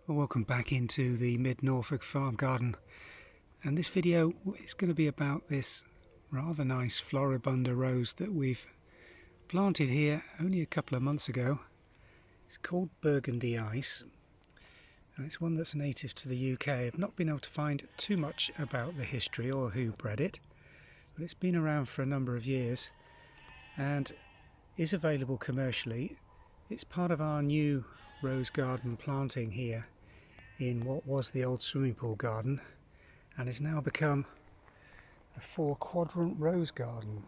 Well, welcome back into the mid-Norfolk farm garden, and this video is going to be about this rather nice floribunda rose that we've planted here only a couple of months ago. It's called Burgandy Ice, and it's one that's native to the UK. I've not been able to find too much about the history or who bred it, but it's been around for a number of years and is available commercially. It's part of our new rose garden planting here in what was the old swimming pool garden, and has now become a 4-quadrant rose garden.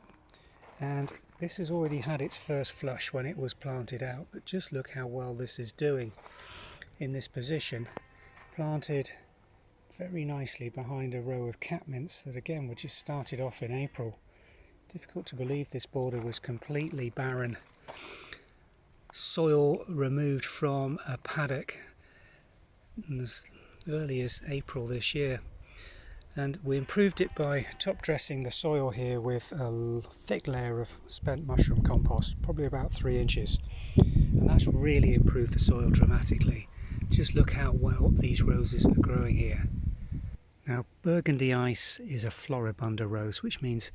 And this has already had its first flush when it was planted out, but just look how well this is doing in this position, planted very nicely behind a row of catmints that again were just started off in April. Difficult to believe this border was completely barren, soil removed from a paddock as early as April this year, and we improved it by top dressing the soil here with a thick layer of spent mushroom compost, probably about 3 inches, and that's really improved the soil dramatically. Just look how well these roses are growing here. Now, Burgandy Ice is a floribunda rose, which means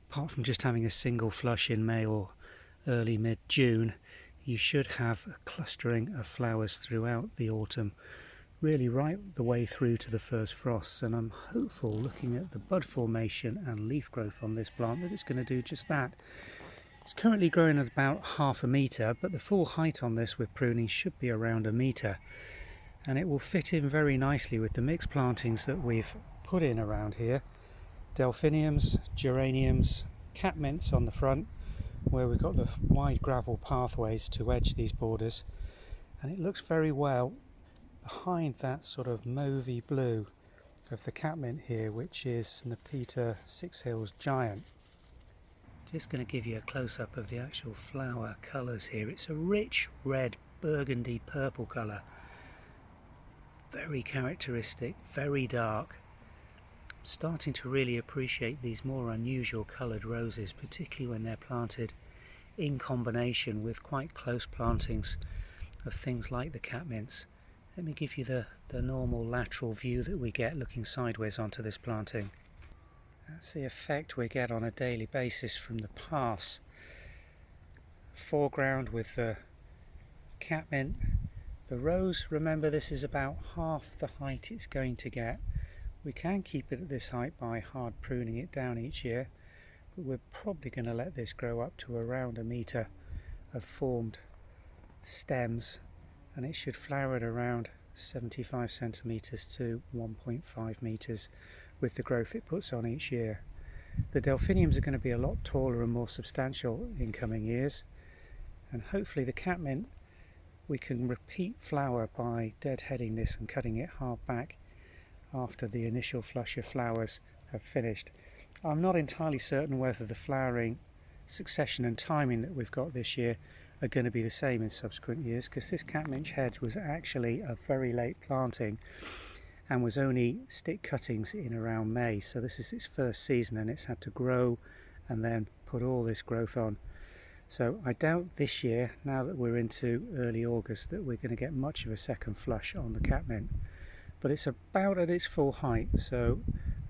apart from just having a single flush in May or early mid-June, you should have a clustering of flowers throughout the autumn, really right the way through to the first frosts, and I'm hopeful, looking at the bud formation and leaf growth on this plant, that it's going to do just that. It's currently growing at about 1/2 metre, but the full height on this with pruning should be around 1 metre, and it will fit in very nicely with the mixed plantings that we've put in around here. Delphiniums, geraniums, catmints on the front, where we've got the wide gravel pathways to edge these borders, and it looks very well behind that sort of mauvey blue of the catmint here, which is Nepeta Six Hills Giant. Just going to give you a close-up of the actual flower colours here. It's a rich red burgundy purple colour, very characteristic, very dark. Starting to really appreciate these more unusual coloured roses, particularly when they're planted in combination with quite close plantings of things like the catmints. Let me give you the normal lateral view that we get looking sideways onto this planting. That's the effect we get on a daily basis from the pass. Foreground with the catmint. The rose, remember, this is about half the height it's going to get. We can keep it at this height by hard pruning it down each year, but we're probably going to let this grow up to around 1 metre of formed stems, and it should flower at around 75 centimetres to 1.5 metres with the growth it puts on each year. The delphiniums are going to be a lot taller and more substantial in coming years, and hopefully the catmint, we can repeat flower by deadheading this and cutting it hard back after the initial flush of flowers have finished. I'm not entirely certain whether the flowering succession and timing that we've got this year are going to be the same in subsequent years, because this catmint hedge was actually a very late planting and was only stick cuttings in around May, so this is its first season and it's had to grow and then put all this growth on. So I doubt this year, now that we're into early August, that we're going to get much of a second flush on the catmint, but it's about at its full height, so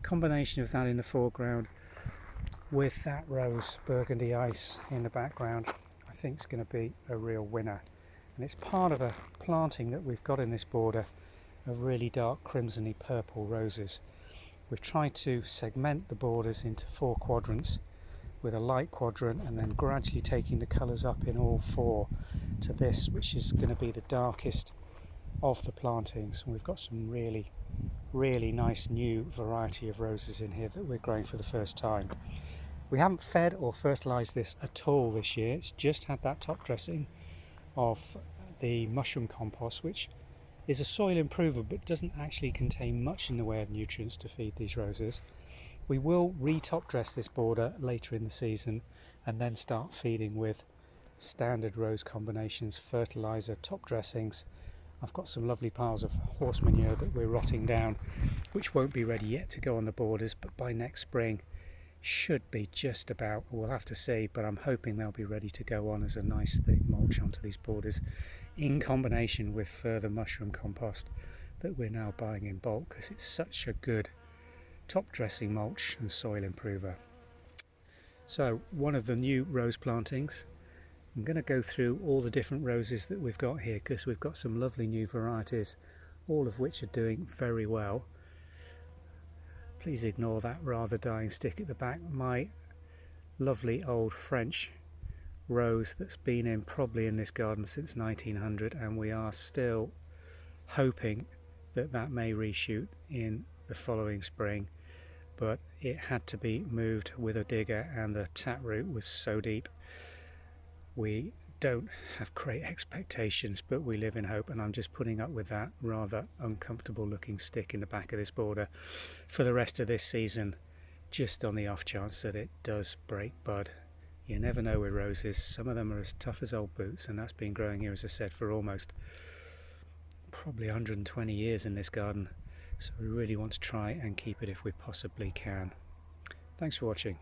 combination of that in the foreground with that rose Burgandy Ice in the background, I think is going to be a real winner. And it's part of a planting that we've got in this border of really dark crimsony purple roses. We've tried to segment the borders into 4 quadrants, with a light quadrant and then gradually taking the colours up in all 4 to this, which is going to be the darkest of the plantings. And we've got some really nice new variety of roses in here that we're growing for the first time. We haven't fed or fertilised this at all this year. It's just had that top dressing of the mushroom compost, which is a soil improver but doesn't actually contain much in the way of nutrients to feed these roses. We will re-top dress this border later in the season and then start feeding with standard rose combinations, fertiliser, top dressings. I've got some lovely piles of horse manure that we're rotting down, which won't be ready yet to go on the borders, but by next spring should be just about, we'll have to see, but I'm hoping they'll be ready to go on as a nice thick mulch onto these borders in combination with further mushroom compost that we're now buying in bulk because it's such a good top dressing mulch and soil improver. So one of the new rose plantings, I'm going to go through all the different roses that we've got here because we've got some lovely new varieties, all of which are doing very well. Please ignore that rather dying stick at the back. My lovely old French rose that's been probably in this garden since 1900, and we are still hoping that that may reshoot in the following spring, but it had to be moved with a digger and the taproot was so deep. We don't have great expectations, but we live in hope, and I'm just putting up with that rather uncomfortable looking stick in the back of this border for the rest of this season, just on the off chance that it does break bud. You never know with roses. Some of them are as tough as old boots, and that's been growing here, as I said, for almost probably 120 years in this garden. So we really want to try and keep it if we possibly can. Thanks for watching.